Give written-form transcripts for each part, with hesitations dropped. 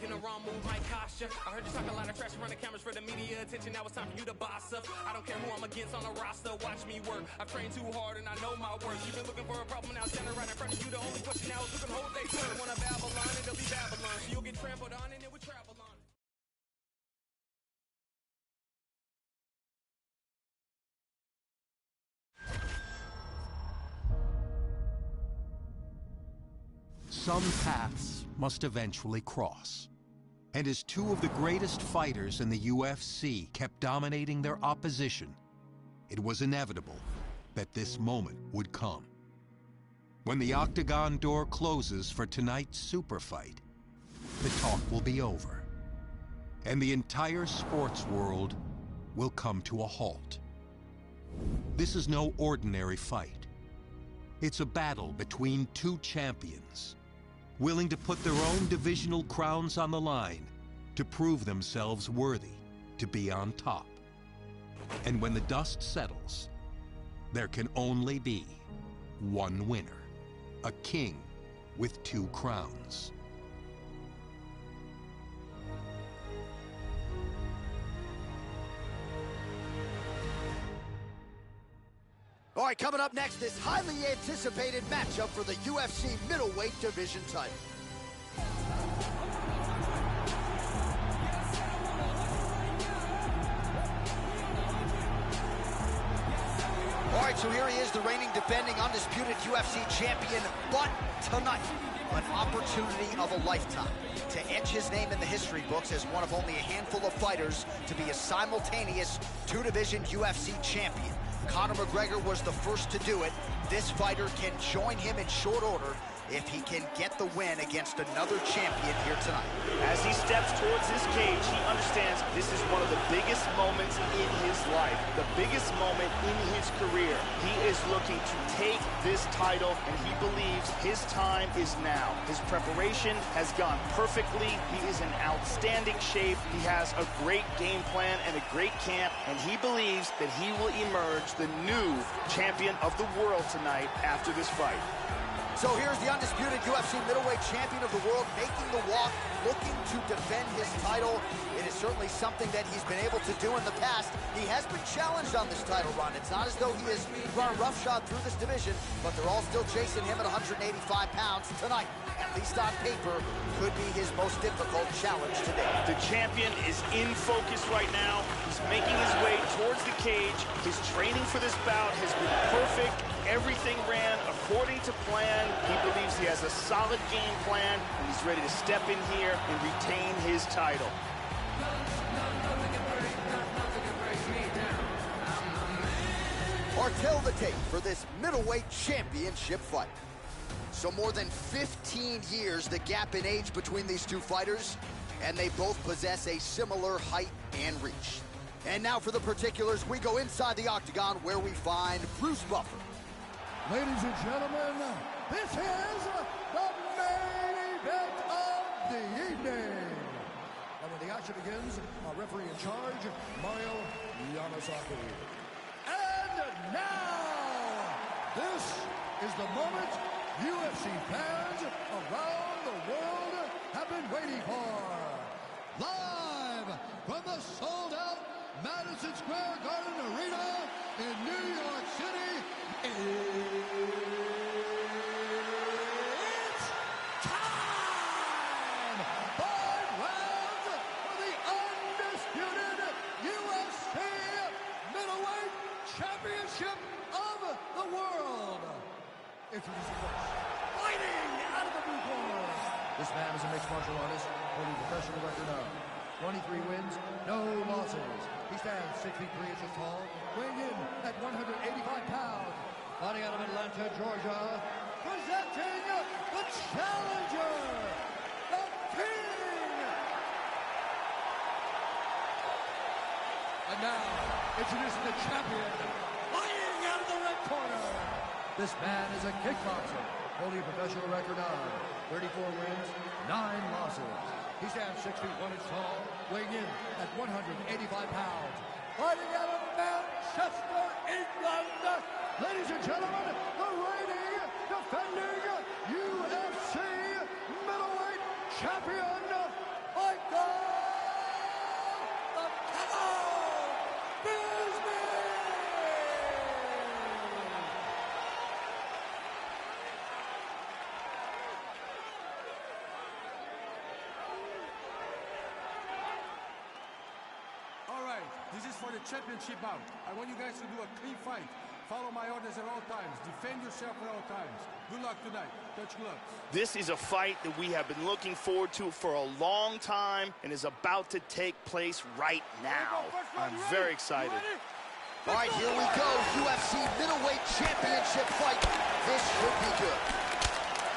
making the wrong move might cost you. I heard you talk a lot of trash, run the cameras for the media attention. Now it's time for you to boss up. I don't care who I'm against on the roster. Watch me work. I've trained too hard and I know my worth. You've been looking for a problem, now standing right in front of you. The only question now is who can hold they turn. Want a Babylon and it'll be Babylon. So you'll get trampled on and it will travel on. Some paths must eventually cross. And as two of the greatest fighters in the UFC kept dominating their opposition, it was inevitable that this moment would come. When the octagon door closes for tonight's super fight, the talk will be over. And the entire sports world will come to a halt. This is no ordinary fight. It's a battle between two champions, willing to put their own divisional crowns on the line to prove themselves worthy to be on top. And when the dust settles, there can only be one winner, a king with two crowns. All right, coming up next, this highly anticipated matchup for the UFC middleweight division title. All right, so here he is, the reigning, defending, undisputed UFC champion. But tonight, an opportunity of a lifetime to etch his name in the history books as one of only a handful of fighters to be a simultaneous two-division UFC champion. Conor McGregor was the first to do it. This fighter can join him in short order if he can get the win against another champion here tonight. As he steps towards his cage, he understands this is one of the biggest moments in his life, the biggest moment in his career. He is looking to take this title, and he believes his time is now. His preparation has gone perfectly. He is in outstanding shape. He has a great game plan and a great camp, and he believes that he will emerge the new champion of the world tonight after this fight. So here's the undisputed UFC middleweight champion of the world making the walk, looking to defend his title. It is certainly something that he's been able to do in the past. He has been challenged on this title run. It's not as though he has run roughshod through this division, but they're all still chasing him at 185 pounds tonight. At least on paper, could be his most difficult challenge today. The champion is in focus right now. He's making his way towards the cage. His training for this bout has been perfect. Everything ran according to plan. He believes he has a solid game plan, and he's ready to step in here and retain his title. Tell the tape for this middleweight championship fight. So more than 15 years, the gap in age between these two fighters, and they both possess a similar height and reach. And now for the particulars, we go inside the octagon where we find Bruce Buffer. Ladies and gentlemen, this is the main event of the evening. And when the action begins, our referee in charge, Mario Yamasaki. And now, this is the moment UFC fans around the world have been waiting for. Live from the sold-out Madison Square Garden Arena in New York City, it's time! 5 rounds for the undisputed UFC middleweight championship of the world. Introducing first, fighting out of the blue corner. This man is a mixed martial artist holding a professional record of 23 wins, no losses. He stands 6 feet 3 inches tall, weighing in at 185 pounds. Fighting out of Atlanta, Georgia, presenting the challenger, the King. And now, introducing the champion, fighting out of the red corner. This man is a kickboxer, holding a professional record of 34 wins, 9 losses. He stands 6 feet 1 inch tall, weighing in at 185 pounds. Fighting out of Manchester, England, ladies and gentlemen, the reigning, defending UFC middleweight champion for the championship bout. I want you guys to do a clean fight. Follow my orders at all times. Defend yourself at all times. Good luck tonight. Touch gloves. This is a fight that we have been looking forward to for a long time and is about to take place right now. I'm very excited. All right, here we go. UFC middleweight championship fight. This should be good.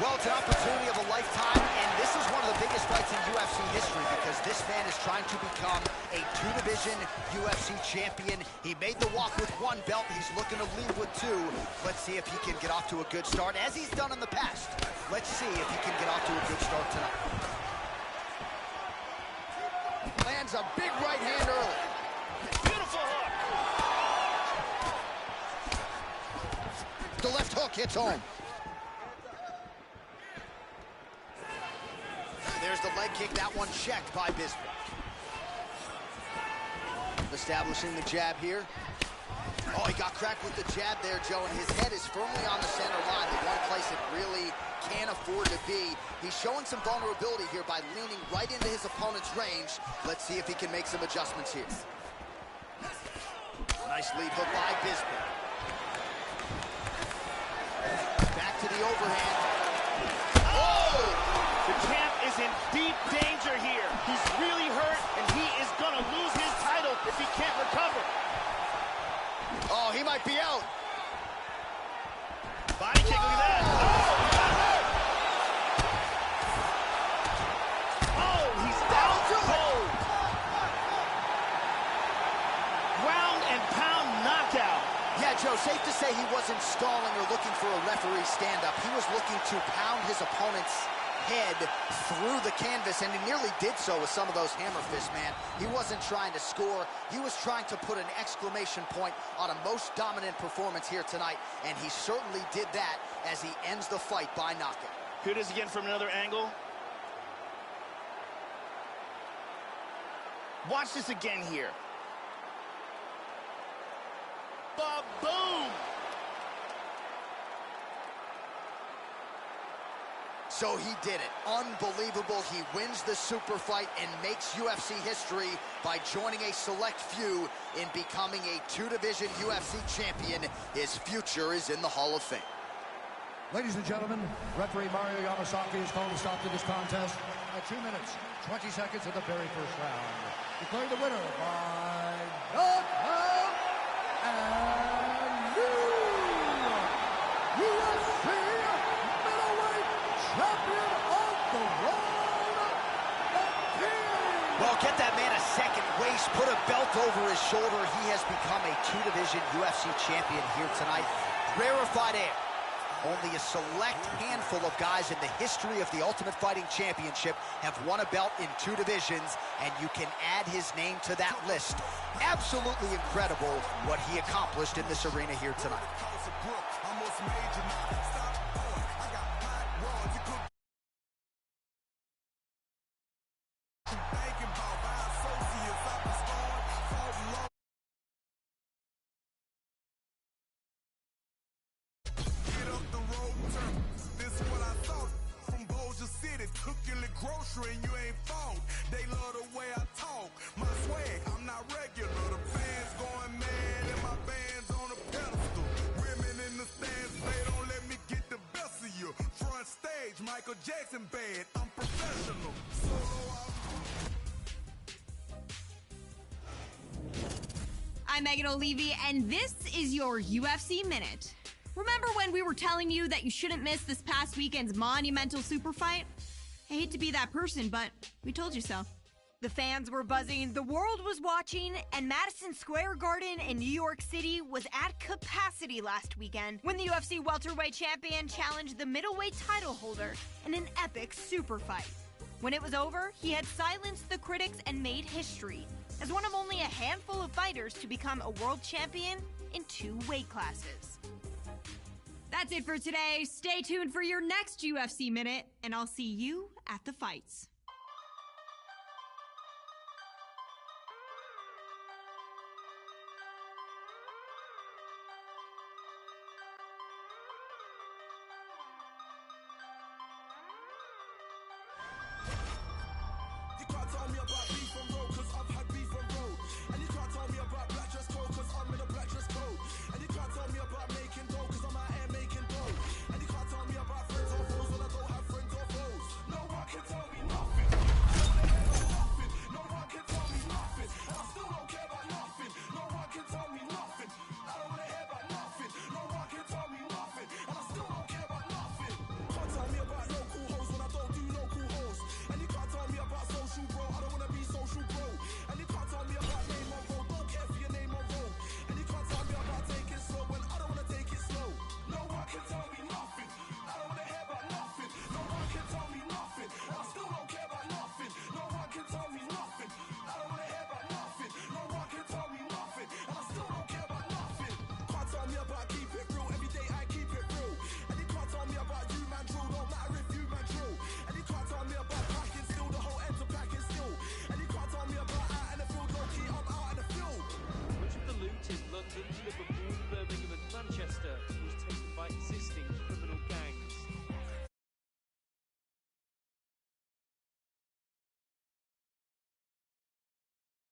Well, it's an opportunity of a lifetime, and this is one of the biggest fights in UFC history because this man is trying to become a two-division UFC champion. He made the walk with one belt. He's looking to leave with two. Let's see if he can get off to a good start, as he's done in the past. Let's see if he can get off to a good start tonight. Lands a big right hand early. Beautiful hook. The left hook hits home. There's the leg kick, that one checked by Bisping. Establishing the jab here. Oh, he got cracked with the jab there, Joe, and his head is firmly on the center line, the one place it really can't afford to be. He's showing some vulnerability here by leaning right into his opponent's range. Let's see if he can make some adjustments here. Nice lead hook by Bisping. Back to the overhand. The champ is in deep danger here. He's really hurt, and he is going to lose his title if he can't recover. Oh, he might be out. Body kick, look at that. Oh, he's down cold. Ground and pound knockout. Yeah, Joe, safe to say he wasn't stalling or looking for a referee stand-up. He was looking to pound his opponent's head through the canvas, and he nearly did so with some of those hammer fists, man. He wasn't trying to score. He was trying to put an exclamation point on a most dominant performance here tonight, and he certainly did that as he ends the fight by knockout. Here it is again from another angle. Watch this again here. Ba-boom! So he did it. Unbelievable. He wins the super fight and makes UFC history by joining a select few in becoming a two-division UFC champion. His future is in the Hall of Fame. Ladies and gentlemen, referee Mario Yamasaki has called a stop to this contest at 2 minutes, 20 seconds of the very first round. Declaring the winner by knockout and UFC middleweight champion of the world, the King. Well, get that man a second waist, put a belt over his shoulder. He has become a two-division UFC champion here tonight. Rarefied air. Only a select handful of guys in the history of the Ultimate Fighting Championship have won a belt in two divisions, and you can add his name to that list. Absolutely incredible what he accomplished in this arena here tonight. Grocery and you ain't fault. They love the way I talk. My swag, I'm not regular. The fans going mad and my band's on a pedestal. Women in the stands, they don't let me get the best of you. Front stage, Michael Jackson bad. I'm professional. I'm Megan O'Leary, and this is your UFC Minute. Remember when we were telling you that you shouldn't miss this past weekend's monumental super fight? I hate to be that person, but we told you so. The fans were buzzing, the world was watching, and Madison Square Garden in New York City was at capacity last weekend when the UFC welterweight champion challenged the middleweight title holder in an epic super fight. When it was over, he had silenced the critics and made history as one of only a handful of fighters to become a world champion in 2 weight classes. That's it for today. Stay tuned for your next UFC Minute, and I'll see you at the fights. You told me